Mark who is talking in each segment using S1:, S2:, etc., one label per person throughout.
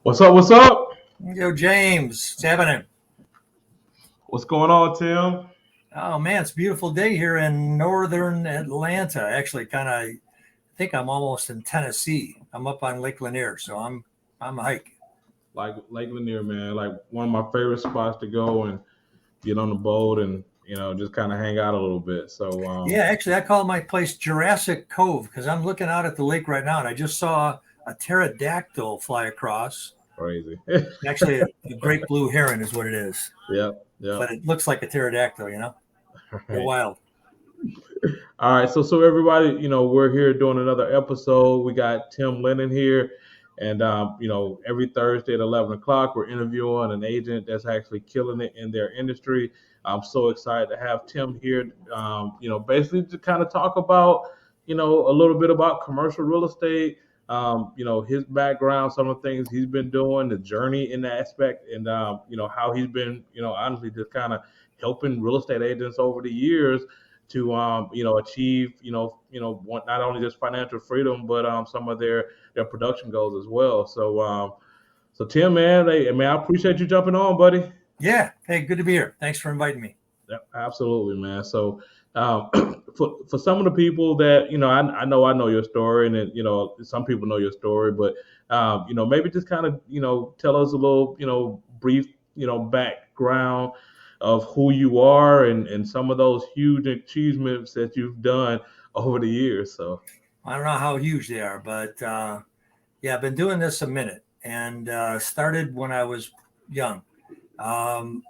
S1: What's up? What's up?
S2: Yo, James, what's happening?
S1: What's going on, Tim?
S2: Oh man, it's a beautiful day here in northern Atlanta. Actually, I think I'm almost in Tennessee. I'm up on Lake Lanier, so I'm a hike.
S1: Like Lake Lanier, man. Like one of my favorite spots to go and get on the boat and just kind of hang out a little bit. So
S2: Yeah, actually, I call my place Jurassic Cove because I'm looking out at the lake right now, and I just saw a pterodactyl fly across.
S1: crazy.
S2: Actually, a great blue heron is what it is,
S1: Yep, yep.
S2: but it looks like a pterodactyl.
S1: All
S2: They're
S1: right.
S2: wild.
S1: All right. So everybody, we're here doing another episode. We got Tim Lennon here. And every Thursday at 11 o'clock, we're interviewing an agent that's actually killing it in their industry. I'm so excited to have Tim here. Basically to kind of talk about, a little bit about commercial real estate. His background, some of the things he's been doing, the journey in that aspect, and how he's been, honestly, just kind of helping real estate agents over the years to achieve not only just financial freedom but some of their production goals as well. So Tim, man, hey, man, I appreciate you jumping on, buddy.
S2: Yeah. Hey, good to be here. Thanks for inviting me.
S1: Yeah, absolutely, man. So um, for some of the people that I know your story, and then, some people know your story, but maybe just kind of tell us a little brief background of who you are and some of those huge achievements that you've done over the years. So
S2: I don't know how huge they are, but yeah, I've been doing this a minute and started when I was young. Um,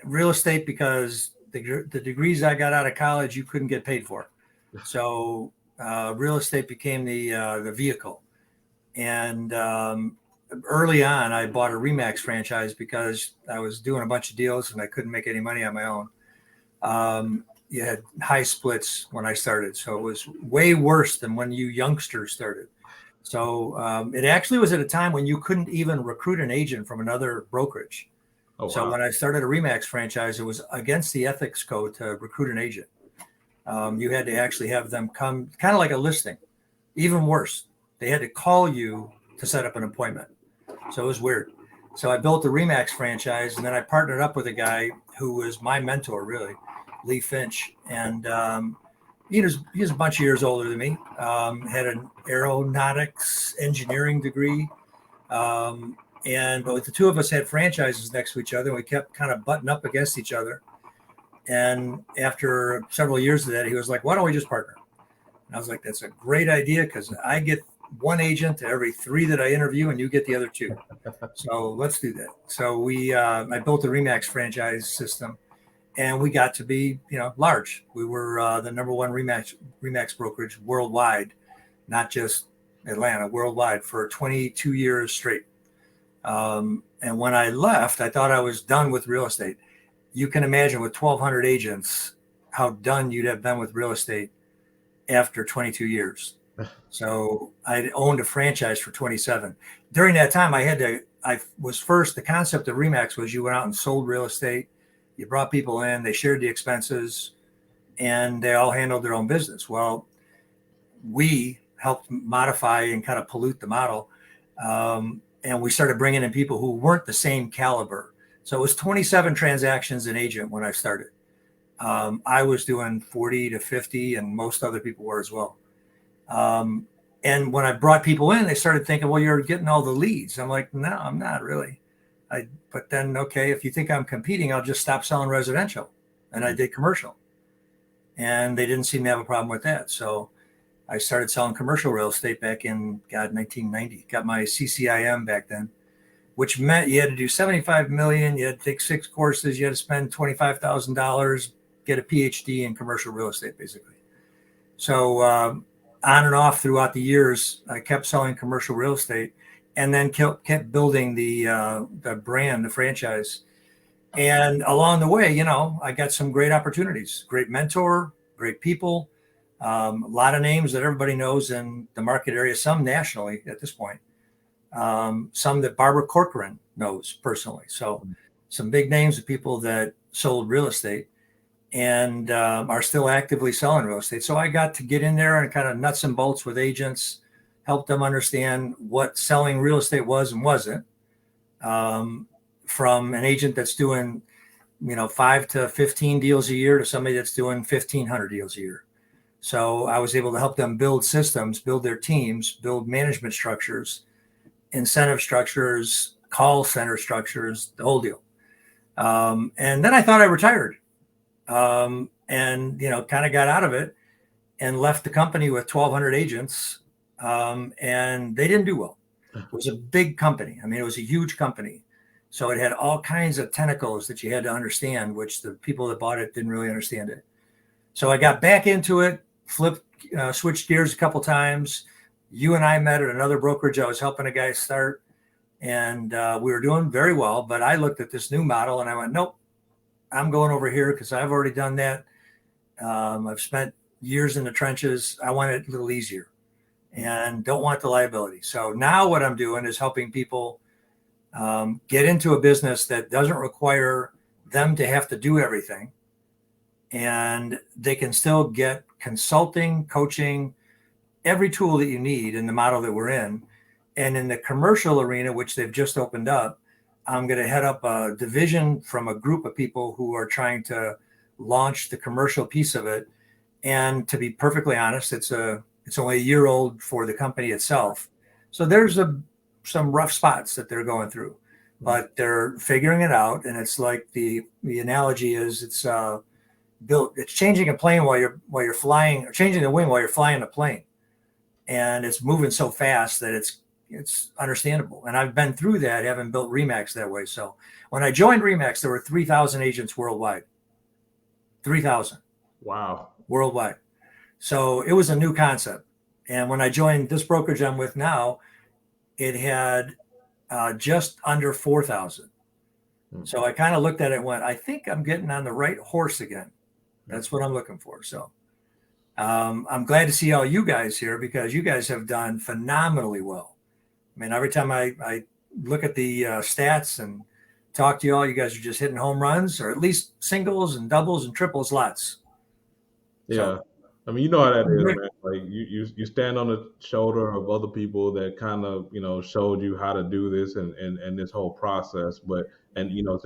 S2: Real estate because the degrees I got out of college you couldn't get paid for, so real estate became the vehicle. And early on, I bought a Remax franchise because I was doing a bunch of deals and I couldn't make any money on my own. You had high splits when I started, so it was way worse than when you youngsters started. So it actually was at a time when you couldn't even recruit an agent from another brokerage.
S1: oh
S2: So
S1: wow.
S2: when I started a Remax franchise, it was against the ethics code to recruit an agent. You had to actually have them come, kind of like a listing. Even worse, they had to call you to set up an appointment. So it was weird. So I built a Remax franchise, and then I partnered up with a guy who was my mentor, really, Lee Finch, and he was a bunch of years older than me. Had an aeronautics engineering degree. But the two of us had franchises next to each other, and we kept kind of butting up against each other. And after several years of that, he was like, "Why don't we just partner?" And I was like, "That's a great idea because I get one agent to every three that I interview, and you get the other two. So let's do that." So I built a Remax franchise system, and we got to be, large. We were the number one Remax brokerage worldwide, not just Atlanta, worldwide for 22 years straight. And when I left, I thought I was done with real estate. You can imagine with 1,200 agents, how done you'd have been with real estate after 22 years. So I owned a franchise for 27. During that time, the concept of Remax was you went out and sold real estate. You brought people in, they shared the expenses, and they all handled their own business. Well, we helped modify and kind of pollute the model. And we started bringing in people who weren't the same caliber. So it was 27 transactions an agent when I started. I was doing 40 to 50, and most other people were as well. And when I brought people in, they started thinking, "Well, you're getting all the leads." I'm like, "No, I'm not really." But then, okay, if you think I'm competing, I'll just stop selling residential. And I did commercial. And they didn't seem to have a problem with that. So I started selling commercial real estate back in, 1990. Got my CCIM back then, which meant you had to do 75 million. You had to take 6 courses. You had to spend $25,000, get a PhD in commercial real estate, basically. So on and off throughout the years, I kept selling commercial real estate, and then kept building the brand, the franchise. And along the way, I got some great opportunities, great mentor, great people, a lot of names that everybody knows in the market area, some nationally at this point, some that Barbara Corcoran knows personally. So some big names of people that sold real estate and are still actively selling real estate. So I got to get in there and kind of nuts and bolts with agents, help them understand what selling real estate was and wasn't. from an agent that's doing 5 to 15 deals a year to somebody that's doing 1,500 deals a year. So I was able to help them build systems, build their teams, build management structures, incentive structures, call center structures, the whole deal. And then I thought I retired, and kind of got out of it and left the company with 1,200 agents, and they didn't do well. It was a big company. I mean, it was a huge company. So it had all kinds of tentacles that you had to understand, which the people that bought it didn't really understand it. So I got back into it, switched gears a couple times. You and I met at another brokerage. I was helping a guy start, and we were doing very well. But I looked at this new model and I went, nope, I'm going over here because I've already done that. I've spent years in the trenches. I want it a little easier and don't want the liability. So now what I'm doing is helping people get into a business that doesn't require them to have to do everything. And they can still get consulting, coaching, every tool that you need in the model that we're in. And in the commercial arena, which they've just opened up, I'm going to head up a division from a group of people who are trying to launch the commercial piece of it. And to be perfectly honest, it's only a year old for the company itself. So there's some rough spots that they're going through, but they're figuring it out. And it's like the analogy is it's changing a plane while you're flying, or changing the wing while you're flying a plane. And it's moving so fast that it's understandable. And I've been through that, having built Remax that way. So when I joined Remax, there were 3,000 agents worldwide. 3,000.
S1: Wow.
S2: Worldwide. So it was a new concept. And when I joined this brokerage I'm with now, it had just under 4,000. So I kind of looked at it and went, I think I'm getting on the right horse again. That's what I'm looking for. So I'm glad to see all you guys here, because you guys have done phenomenally well. I mean, every time I look at the stats and talk to you all, you guys are just hitting home runs, or at least singles and doubles and triples, lots.
S1: Yeah.
S2: So,
S1: I mean, you know how that is, man. Like you stand on the shoulder of other people that kind of, showed you how to do this and this whole process. So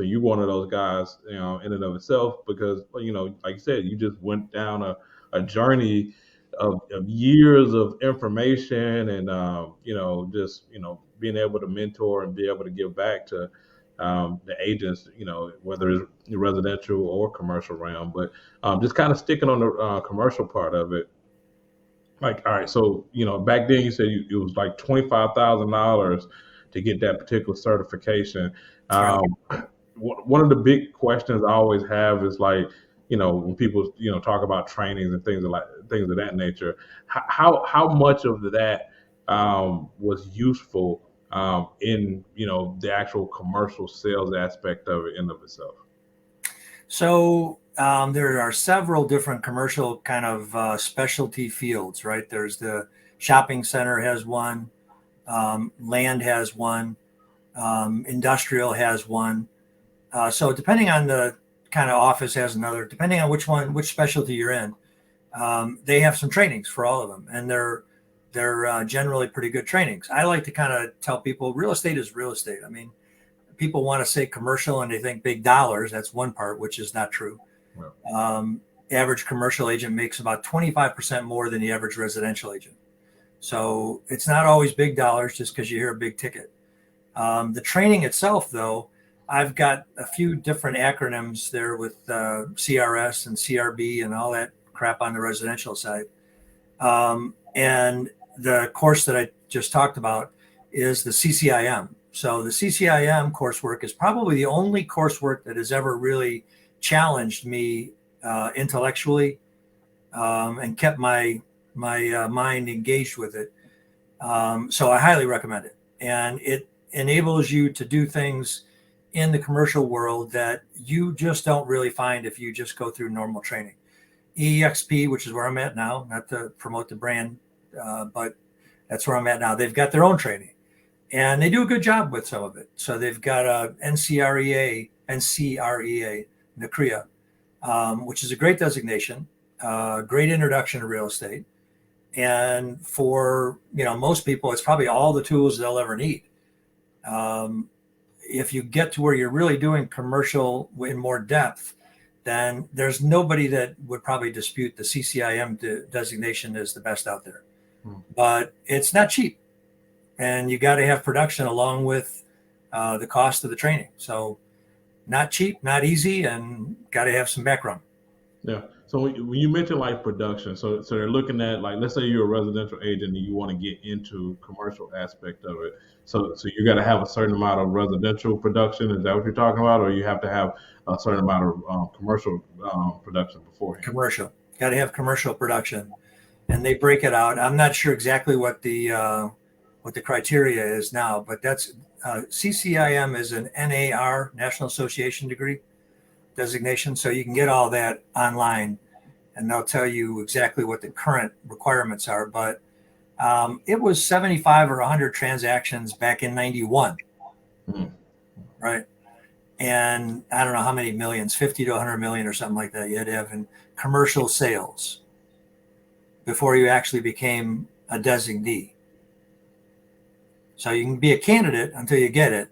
S1: you one of those guys, in and of itself, because, like you said, you just went down a journey of years of information and, just, being able to mentor and be able to give back to the agents, whether it's residential or commercial realm, but just kind of sticking on the commercial part of it. Like, all right, so back then you said it was like $25,000 to get that particular certification.
S2: right.
S1: One of the big questions I always have is like, when people talk about trainings and things of that nature, how much of that was useful in the actual commercial sales aspect of it in of itself.
S2: So there are several different commercial kind of specialty fields, right? There's the shopping center has one, land has one, industrial has one. So depending on the kind of office has another, depending on which specialty you're in, they have some trainings for all of them, and they're generally pretty good trainings. I like to kind of tell people real estate is real estate. I mean, people want to say commercial and they think big dollars. That's one part, which is not true. Average commercial agent makes about 25% more than the average residential agent. So it's not always big dollars just because you hear a big ticket. The training itself, though, I've got a few different acronyms there with CRS and CRB and all that crap on the residential side. And the course that I just talked about is the CCIM. So the CCIM coursework is probably the only coursework that has ever really challenged me intellectually and kept my mind engaged with it. So I highly recommend it. And it enables you to do things in the commercial world that you just don't really find if you just go through normal training. EXP, which is where I'm at now, not to promote the brand, but that's where I'm at now. They've got their own training, and they do a good job with some of it. So they've got a NCREA, NCREA, which is a great designation, great introduction to real estate. And for most people, it's probably all the tools they'll ever need. if you get to where you're really doing commercial in more depth, then there's nobody that would probably dispute the CCIM designation is the best out there. But it's not cheap, and you got to have production along with the cost of the training. So not cheap, not easy, and got to have some background.
S1: Yeah. So when you mention like production, so they're looking at, like, let's say you're a residential agent and you want to get into commercial aspect of it. So you got to have a certain amount of residential production. Is that what you're talking about, or you have to have a certain amount of commercial production beforehand?
S2: Commercial, got to have commercial production, and they break it out. I'm not sure exactly what the criteria is now, but that's CCIM is an NAR, National Association degree designation. So you can get all that online, and they'll tell you exactly what the current requirements are. But it was 75 or 100 transactions back in 91, right? And I don't know how many millions, 50 to 100 million or something like that you had to have in commercial sales before you actually became a designee. So you can be a candidate until you get it.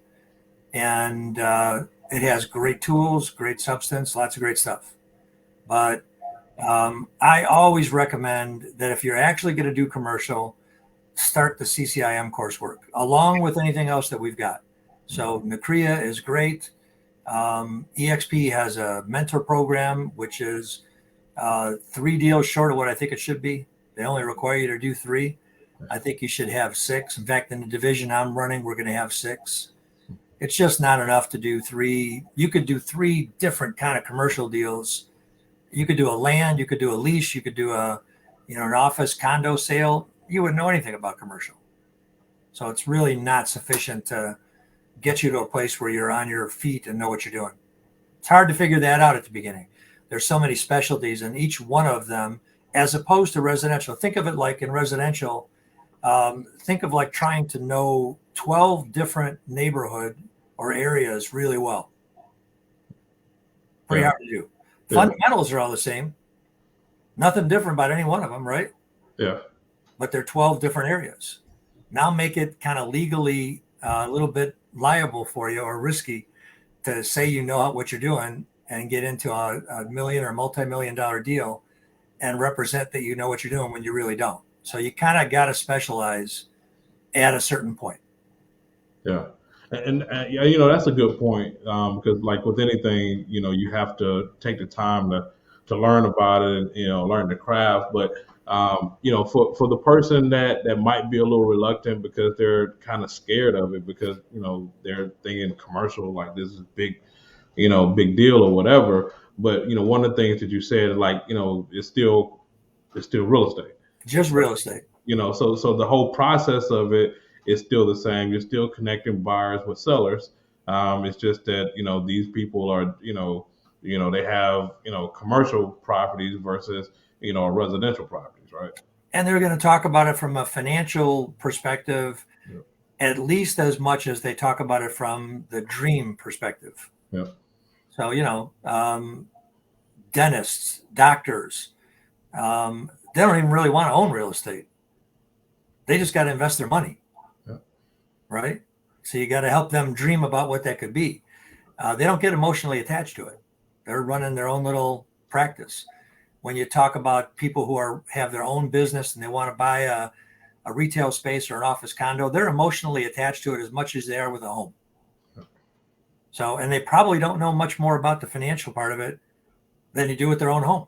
S2: And it has great tools, great substance, lots of great stuff. But I always recommend that if you're actually going to do commercial, start the CCIM coursework along with anything else that we've got. So NCREA is great. EXP has a mentor program, which is 3 deals short of what I think it should be. They only require you to do 3. I think you should have 6. In fact, in the division I'm running, we're going to have 6. It's just not enough to do 3. You could do 3 different kind of commercial deals. You could do a land, you could do a lease, you could do an office condo sale. You wouldn't know anything about commercial. So it's really not sufficient to get you to a place where you're on your feet and know what you're doing. It's hard to figure that out at the beginning. There's so many specialties, and each one of them, as opposed to residential, think of it like in residential, think of like trying to know 12 different neighborhood or areas really well. Pretty hard to do. Yeah. Fundamentals are all the same. Nothing different about any one of them, right?
S1: Yeah.
S2: But they're 12 different areas. Now make it kind of legally a little bit liable for you or risky to say you know what you're doing and get into a million or multi-million-dollar deal and represent that you know what you're doing when you really don't. So you kind of got to specialize at a certain point.
S1: Yeah. And that's a good point, because like with anything, you have to take the time to learn about it and, learn the craft. But, for the person that might be a little reluctant because they're kind of scared of it because, they're thinking commercial, like this is big, big deal or whatever. But, one of the things that you said, like, it's still real estate.
S2: Just real estate.
S1: So the whole process of it is still the same. You're still connecting buyers with sellers. It's just that, these people are, they have, commercial properties versus, residential properties, right?
S2: And they're going to talk about it from a financial perspective, at least as much as they talk about it from the dream perspective.
S1: Yeah.
S2: So, dentists, doctors, they don't even really want to own real estate. They just got to invest their money. Right? So you got to help them dream about what that could be. They don't get emotionally attached to it. They're running their own little practice. When you talk about people who have their own business and they want to buy a retail space or an office condo, they're emotionally attached to it as much as they are with a home. So, and they probably don't know much more about the financial part of it than you do with their own home.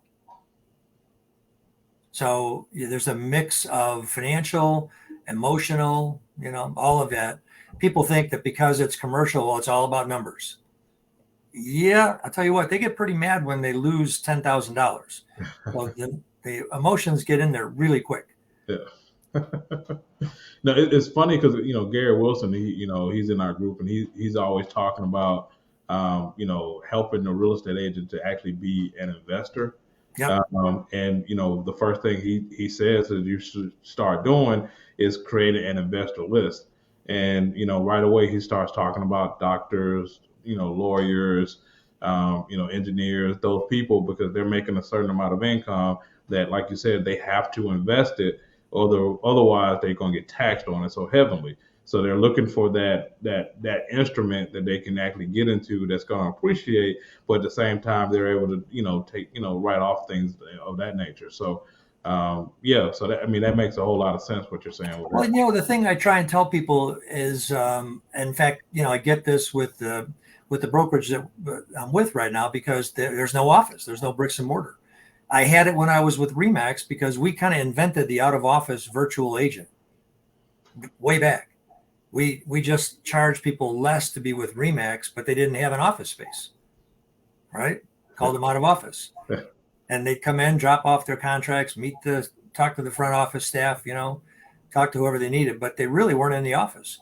S2: So there's a mix of financial, emotional, all of that. People think that because it's commercial, well, it's all about numbers. Yeah, I'll tell you what, they get pretty mad when they lose $10,000. Well, the emotions get in there really quick.
S1: Yeah. No, it's funny because Gary Wilson, he's in our group and he's always talking about helping the real estate agent to actually be an investor.
S2: Yep.
S1: And the first thing he says is you should start doing is creating an investor list. And right away he starts talking about doctors, lawyers, engineers, those people, because they're making a certain amount of income that, like you said, they have to invest it otherwise they're going to get taxed on it so heavily. So they're looking for that instrument that they can actually get into that's going to appreciate, but at the same time they're able to take write off things of that nature. So yeah, so that, I mean, that makes a whole lot of sense what you're saying with
S2: Well,
S1: that.
S2: the thing I try and tell people is, in fact, I get this with the brokerage that I'm with right now, because there's no office, there's no bricks and mortar. I had it when I was with Remax, because we kind of invented the out of office virtual agent way back. We just charged people less to be with Remax, but they didn't have an office space, right? Called them out of office,
S1: Yeah.
S2: and they'd come in, drop off their contracts, talk to the front office staff, talk to whoever they needed, but they really weren't in the office.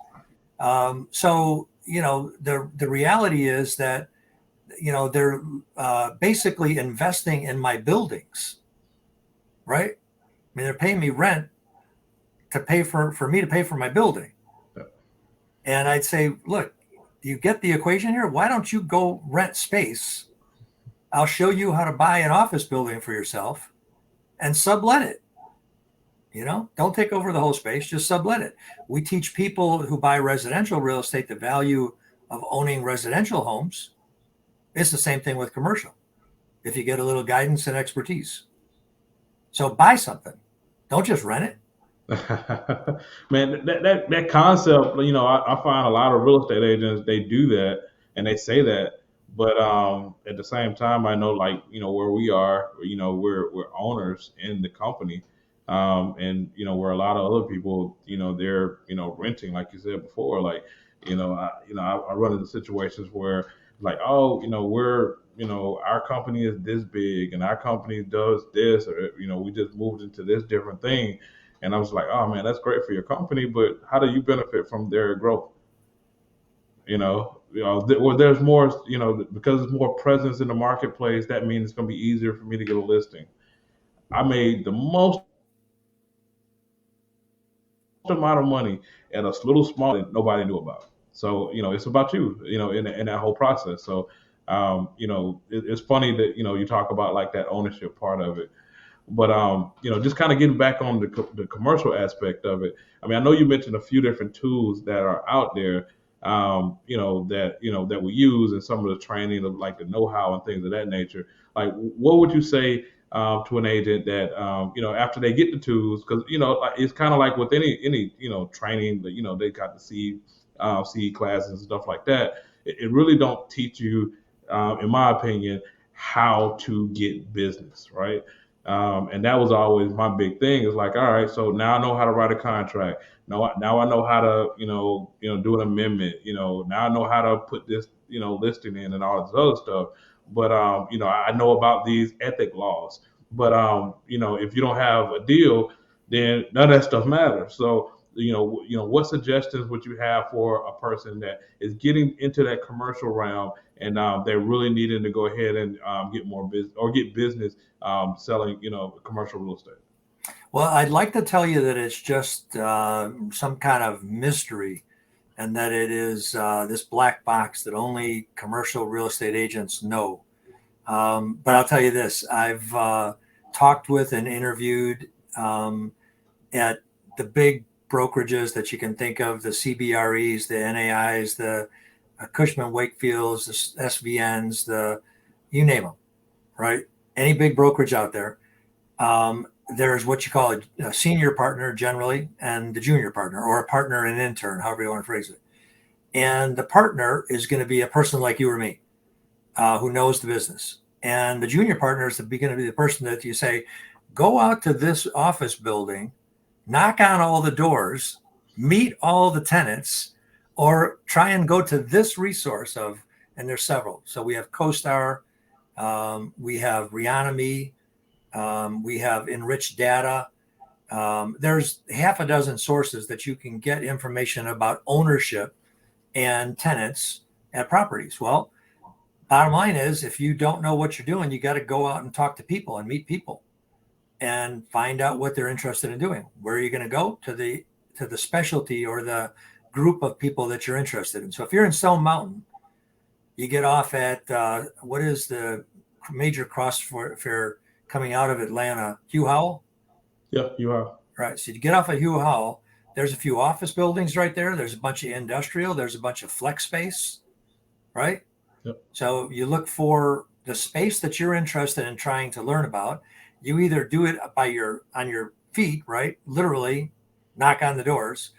S2: So the reality is that they're basically investing in my buildings, right? I mean, they're paying me rent to pay for me to pay for my building.
S1: Yeah.
S2: And I'd say, look, you get the equation here? Why don't you go rent space? I'll show you how to buy an office building for yourself and sublet it. Don't take over the whole space, just sublet it. We teach people who buy residential real estate the value of owning residential homes. It's the same thing with commercial, if you get a little guidance and expertise. So buy something. Don't just rent it.
S1: Man, that concept, I find a lot of real estate agents, they do that and they say that, but at the same time, I know, like, where we are, we're owners in the company, and where a lot of other people, they're renting, like you said before, like, I run into situations where, like, oh, we're our company is this big and our company does this, or we just moved into this different thing. And I was like, oh man, that's great for your company, but how do you benefit from their growth? Well, there's more, because there's more presence in the marketplace. That means it's going to be easier for me to get a listing. I made the most amount of money at a little small that nobody knew about. So it's about you, in that whole process. So it's funny that you talk about like that ownership part of it. But just kind of getting back on the commercial aspect of it. I mean, I know you mentioned a few different tools that are out there, that we use, and some of the training of like the know-how and things of that nature. Like, what would you say to an agent that after they get the tools, because like, it's kind of like with any training that they got the CE classes and stuff like that. It really don't teach you, in my opinion, how to get business, right? And that was always my big thing. Is like, all right, so now I know how to write a contract. Now I know how to, do an amendment. Now I know how to put this, listing in and all this other stuff. But I know about these ethic laws. But if you don't have a deal, then none of that stuff matters. So what suggestions would you have for a person that is getting into that commercial realm, and they're really needing to go ahead and get more business or get business selling, commercial real estate?
S2: Well, I'd like to tell you that it's just some kind of mystery, and that it is this black box that only commercial real estate agents know. But I'll tell you this: I've talked with and interviewed at the big brokerages that you can think of, the CBREs, the NAIs, the Cushman Wakefields, the SVNs, you name them, right? Any big brokerage out there. There's what you call a senior partner generally, and the junior partner, or a partner and intern, however you want to phrase it. And the partner is going to be a person like you or me, who knows the business. And the junior partner is going to be the person that you say, go out to this office building, knock on all the doors, meet all the tenants, or try and go to this resource and there's several. So we have CoStar, we have Reonomy, we have Enriched Data. There's half a dozen sources that you can get information about ownership and tenants at properties. Well, bottom line is, if you don't know what you're doing, you got to go out and talk to people and meet people and find out what they're interested in doing. Where are you going to go? To the specialty or the group of people that you're interested in. So if you're in Stone Mountain, you get off at what is the major cross fair coming out of Atlanta? Hugh Howell?
S1: Yeah, you are.
S2: Right. So you get off of Hugh Howell, there's a few office buildings right there. There's a bunch of industrial. There's a bunch of flex space, right?
S1: Yep.
S2: So you look for the space that you're interested in trying to learn about. You either do it on your feet, right? Literally knock on the doors,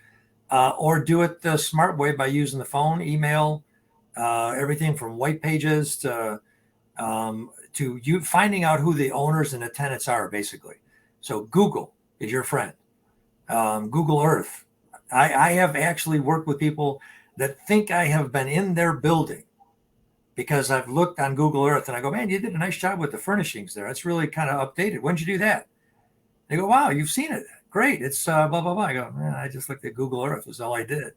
S2: or do it the smart way by using the phone, email, everything from white pages to you finding out who the owners and the tenants are, basically. So Google is your friend. Google Earth. I have actually worked with people that think I have been in their building because I've looked on Google Earth and I go, man, you did a nice job with the furnishings there. It's really kind of updated. When did you do that? They go, wow, you've seen it. Great. It's blah, blah, blah. I go, man, I just looked at Google Earth. Was all I did.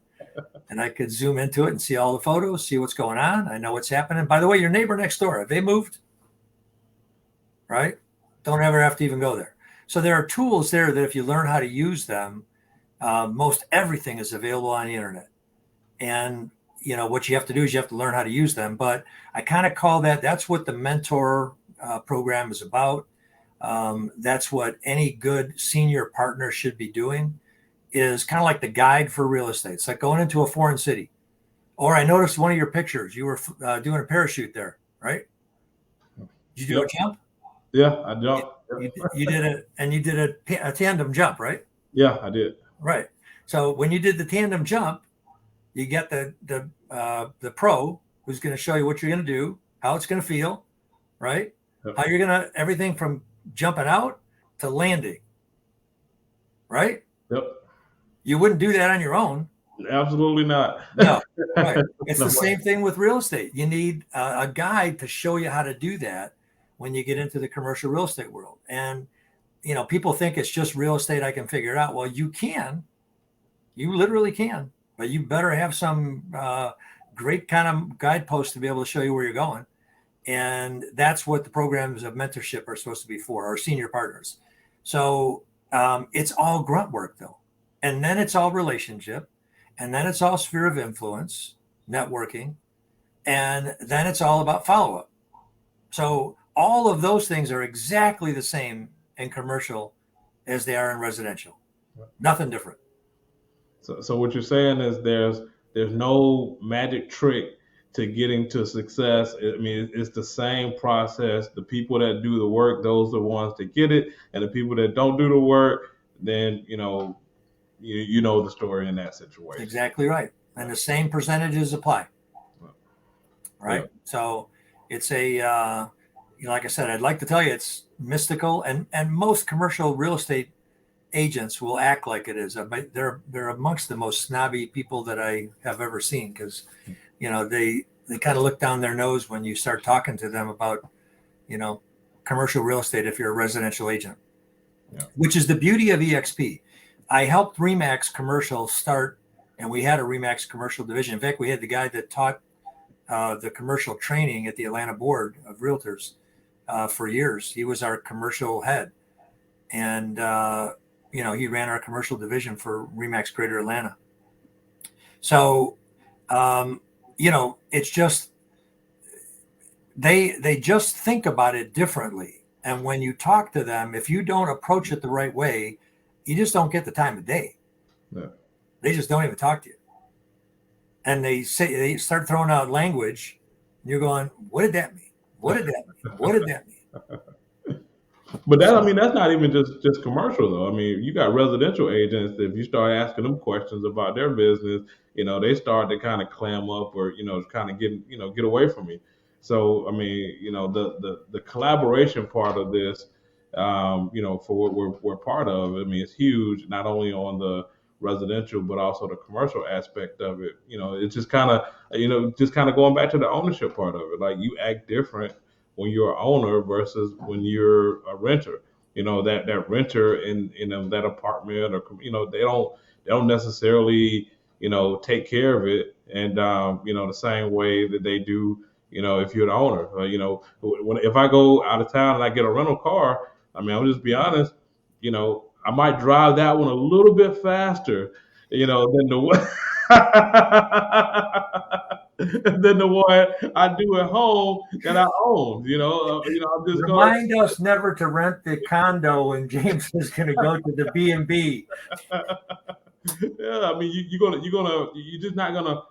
S2: And I could zoom into it and see all the photos, see what's going on. I know what's happening. By the way, your neighbor next door, have they moved? Right? Don't ever have to even go there. So there are tools there that if you learn how to use them, most everything is available on the internet. And what you have to do is you have to learn how to use them. But I kind of call that's what the mentor program is about. That's what any good senior partner should be doing, is kind of like the guide for real estate. It's like going into a foreign city. Or I noticed one of your pictures, you were doing a parachute there, right? Did you do a jump?
S1: Yeah, I jumped.
S2: You did it, and you did a tandem jump, right?
S1: Yeah, I did.
S2: Right. So when you did the tandem jump, you get the pro who's going to show you what you're going to do, how it's going to feel, right?
S1: Yep.
S2: How you're going to everything from jumping out to landing, right?
S1: Yep.
S2: You wouldn't do that on your own.
S1: Absolutely not.
S2: No, right. It's the same thing with real estate. You need a guide to show you how to do that when you get into the commercial real estate world. And people think it's just real estate. I can figure it out. Well, you literally can, but you better have some great kind of guideposts to be able to show you where you're going. And that's what the programs of mentorship are supposed to be for, our senior partners. So it's all grunt work though. And then it's all relationship. And then it's all sphere of influence, networking. And then it's all about follow-up. So all of those things are exactly the same in commercial as they are in residential. Nothing different.
S1: So what you're saying is there's no magic trick to getting to success. I mean, it's the same process. The people that do the work, those are the ones that get it, and the people that don't do the work, then you know the story in that situation.
S2: Exactly right, and the same percentages apply. Right. Yeah. So it's like I said, I'd like to tell you it's mystical, and most commercial real estate agents will act like it is. They're amongst the most snobby people that I have ever seen, because they kind of look down their nose when you start talking to them about commercial real estate if you're a residential agent. Yeah. Which is the beauty of EXP. I helped Remax Commercial start, and we had a Remax Commercial division. In fact, we had the guy that taught the commercial training at the Atlanta Board of Realtors for years. He was our commercial head, and he ran our commercial division for Remax Greater Atlanta. So it's just they just think about it differently. And when you talk to them, if you don't approach it the right way, you just don't get the time of day. No. They just don't even talk to you. And they start throwing out language, and you're going, what did that mean? What did that mean? What did that mean?
S1: But that's not even just commercial though. I mean, you got residential agents. If you start asking them questions about their business, they start to kind of clam up or kind of get away from you. So I mean, the collaboration part of this, for what we're part of, I mean, it's huge. Not only on the residential, but also the commercial aspect of it. It's just kind of going back to the ownership part of it. Like, you act different when you're an owner versus when you're a renter. That renter in that apartment, or they don't necessarily take care of it, and the same way that they do if you're the owner. If I go out of town and I get a rental car, I mean, I'll just be honest, I might drive that one a little bit faster, than the one. than the one I do at home that I own. I'm just going.
S2: Remind us never to rent the condo when James is going to go to the B&B.
S1: Yeah, I mean, you're just not gonna,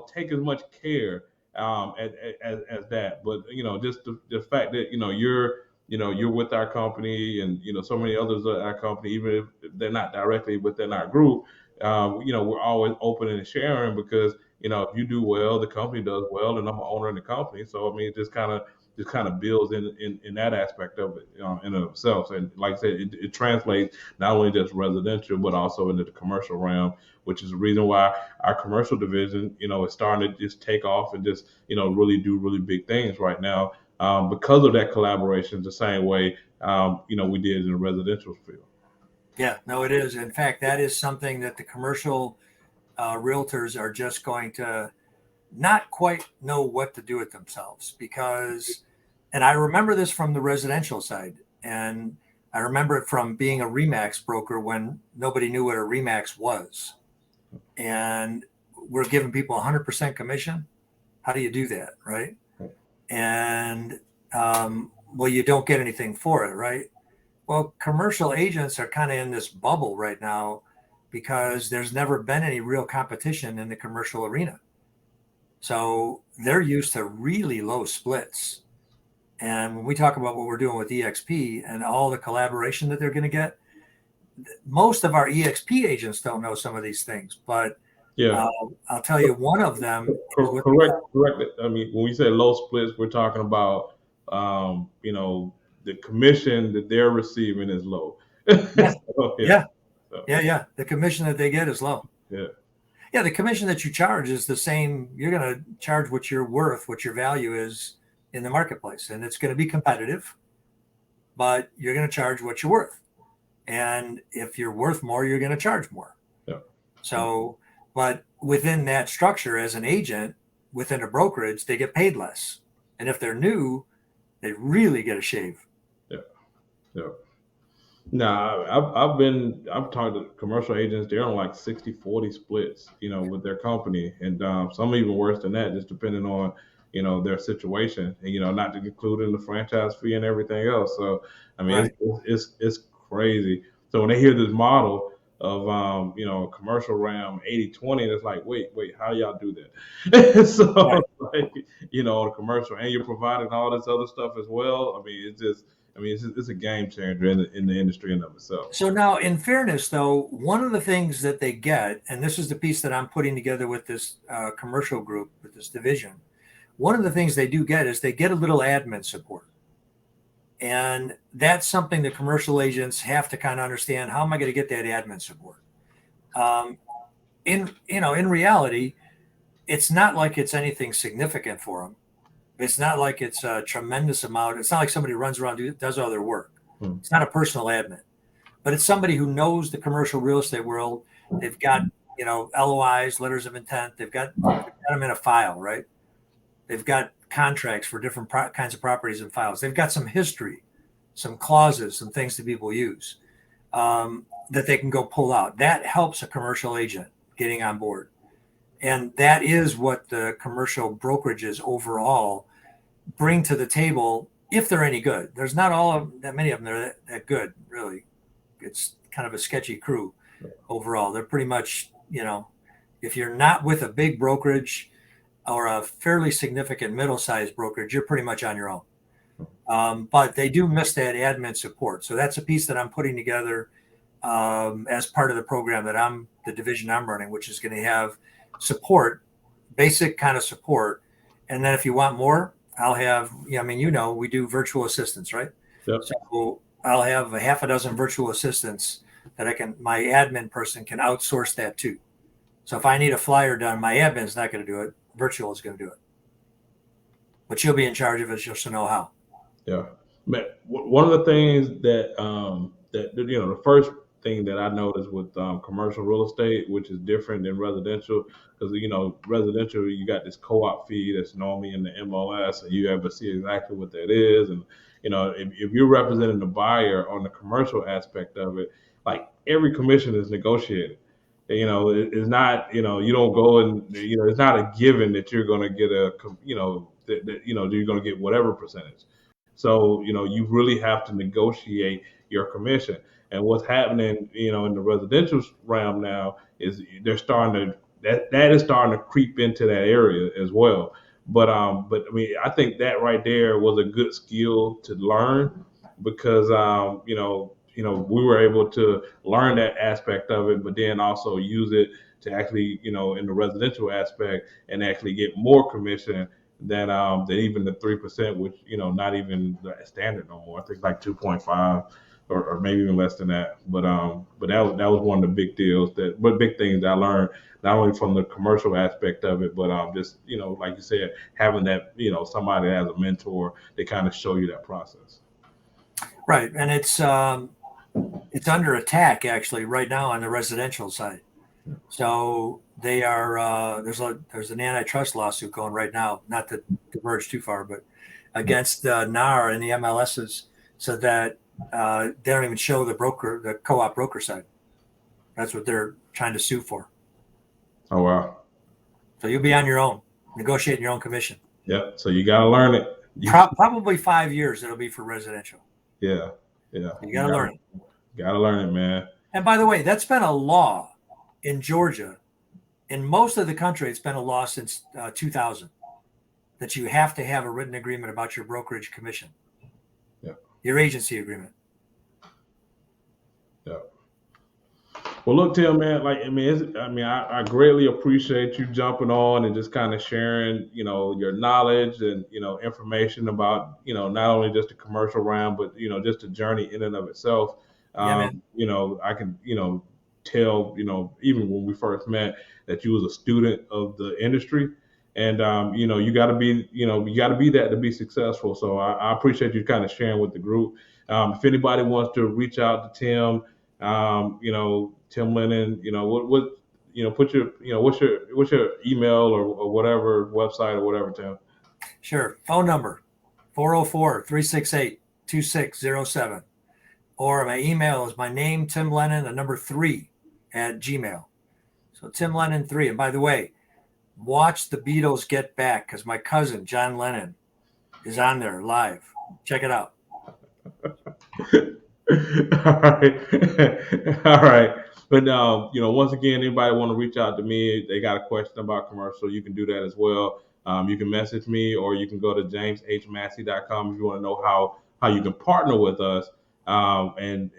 S1: take as much care as that. But just the fact that you're with our company, and so many others at our company, even if they're not directly within our group, we're always open and sharing, because if you do well, the company does well, and I'm an owner in the company. So I mean, it just kind of builds in that aspect of it, in and of itself. And like I said, it translates not only just residential, but also into the commercial realm, which is the reason why our commercial division, is starting to just take off and just, really do really big things right now, because of that collaboration, the same way, we did in the residential field.
S2: Yeah, no, it is. In fact, that is something that the commercial realtors are just going to not quite know what to do with themselves, because, and I remember this from the residential side, and I remember it from being a Remax broker when nobody knew what a Remax was. And we're giving people 100% commission. How do you do that? Right. And, well, you don't get anything for it. Right. Well, commercial agents are kind of in this bubble right now because there's never been any real competition in the commercial arena. So they're used to really low splits. And when we talk about what we're doing with EXP and all the collaboration that they're going to get, most of our EXP agents don't know some of these things, but
S1: Yeah.
S2: I'll tell you, one of them is what
S1: Correct. I mean, when we say low splits, we're talking about, the commission that they're receiving is low.
S2: yeah,
S1: So,
S2: yeah,
S1: So,
S2: yeah. The commission that they get is low.
S1: yeah.
S2: Yeah, the commission that you charge is the same. You're going to charge what you're worth, what your value is in the marketplace, and it's going to be competitive, but you're going to charge what you're worth. And if you're worth more, you're going to charge more.
S1: Yeah.
S2: So, but within that structure, as an agent within a brokerage, they get paid less. And if they're new, they really get a shave.
S1: Yeah. Yeah. No, I've talked to commercial agents. They're on like 60-40 splits, with their company, and some even worse than that, just depending on, their situation, and, not to include in the franchise fee and everything else. So, I mean,
S2: Right.
S1: it's crazy. So when they hear this model of, commercial RAM 80-20, it's like, wait, how do y'all do that? So,
S2: Right.
S1: like, on a commercial, and you're providing all this other stuff as well. It's a game changer in the industry in of itself.
S2: So now, in fairness, though, one of the things that they get, and this is the piece that I'm putting together with this commercial group, with this division, one of the things they do get is they get a little admin support. And that's something the commercial agents have to kind of understand. How am I going to get that admin support? In reality, it's not like it's anything significant for them. It's not like it's a tremendous amount. It's not like somebody runs around does all their work. It's not a personal admin, but it's somebody who knows the commercial real estate world. They've got LOIs, letters of intent. They've got them in a file, right? They've got contracts for different kinds of properties and files. They've got some history, some clauses, some things that people use that they can go pull out. That helps a commercial agent getting on board. And that is what the commercial brokerages overall bring to the table, if they're any good. There's not that many of them that are that good, really. It's kind of a sketchy crew overall. They're pretty much, if you're not with a big brokerage or a fairly significant middle-sized brokerage, you're pretty much on your own. But they do miss that admin support. So that's a piece that I'm putting together as part of the program that the division I'm running, which is going to have support, basic kind of support. And then if you want more, I'll have, we do virtual assistants, right?
S1: Yep.
S2: So I'll have a half a dozen virtual assistants that my admin person can outsource that to. So if I need a flyer done, my admin's not going to do it. Virtual is going to do it. But she'll be in charge of it. She'll know how.
S1: Yeah. One of the things that, the first thing that I noticed with commercial real estate, which is different than residential, because residential, you got this CoOp fee that's normally in the MLS, and you ever see exactly what that is. And if you're representing the buyer on the commercial aspect of it, like every commission is negotiated. It's not, you don't go and, it's not a given that you're going to get that you're going to get whatever percentage. So, you really have to negotiate your commission. And what's happening, in the residential realm now is they're starting to, that is starting to creep into that area as well. But I mean, I think that right there was a good skill to learn because, we were able to learn that aspect of it, but then also use it to actually, in the residential aspect and actually get more commission than even the 3%, which not even the standard no more. I think like 2.5 or maybe even less than that. But that was one of the big things that I learned not only from the commercial aspect of it, but just like you said, having that somebody as a mentor to kind of show you that process.
S2: Right, and it's under attack actually right now on the residential side. So they are there's an antitrust lawsuit going right now, not to diverge too far, but against NAR and the MLSs, so that they don't even show the co-op broker side. That's what they're trying to sue for.
S1: Oh wow!
S2: So you'll be on your own, negotiating your own commission.
S1: Yep. So you got to learn it.
S2: Probably 5 years it'll be for residential.
S1: Yeah.
S2: You got to learn it.
S1: Got to learn it, man.
S2: And by the way, that's been a law in Georgia. In most of the country, it's been a law since 2000 that you have to have a written agreement about your brokerage commission.
S1: Yeah.
S2: Your agency agreement.
S1: Yeah. Well, look, Tim, man. I greatly appreciate you jumping on and just kind of sharing, your knowledge and information about, not only just the commercial realm, but just the journey in and of itself.
S2: Yeah,
S1: I can, tell, even when we first met, that you was a student of the industry, and you got to be, that to be successful. So I appreciate you kind of sharing with the group. If anybody wants to reach out to Tim, Tim Lennon, put your, what's your email or whatever website or whatever, Tim.
S2: Sure. Phone number 404-368-2607. Or my email is my name, Tim Lennon, the number 3 at Gmail. So Tim Lennon 3. And by the way, watch the Beatles Get Back because my cousin, John Lennon, is on there live. Check it out.
S1: All right. All right. But, once again, anybody want to reach out to me, they got a question about commercial, you can do that as well. You can message me or you can go to jameshmassey.com if you want to know how you can partner with us. And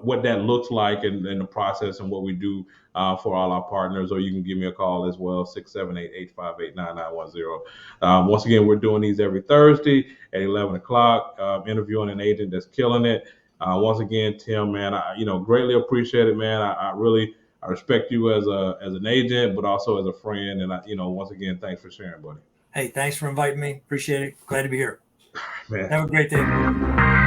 S1: what that looks like and the process and what we do for all our partners, or you can give me a call as well, 678-858-9910. Once again, we're doing these every Thursday at 11 o'clock, interviewing an agent that's killing it. Once again, Tim, man, I greatly appreciate it, man. I respect you as an agent, but also as a friend. And once again, thanks for sharing, buddy.
S2: Hey, thanks for inviting me. Appreciate it. Glad to be here.
S1: Man.
S2: Have a great day.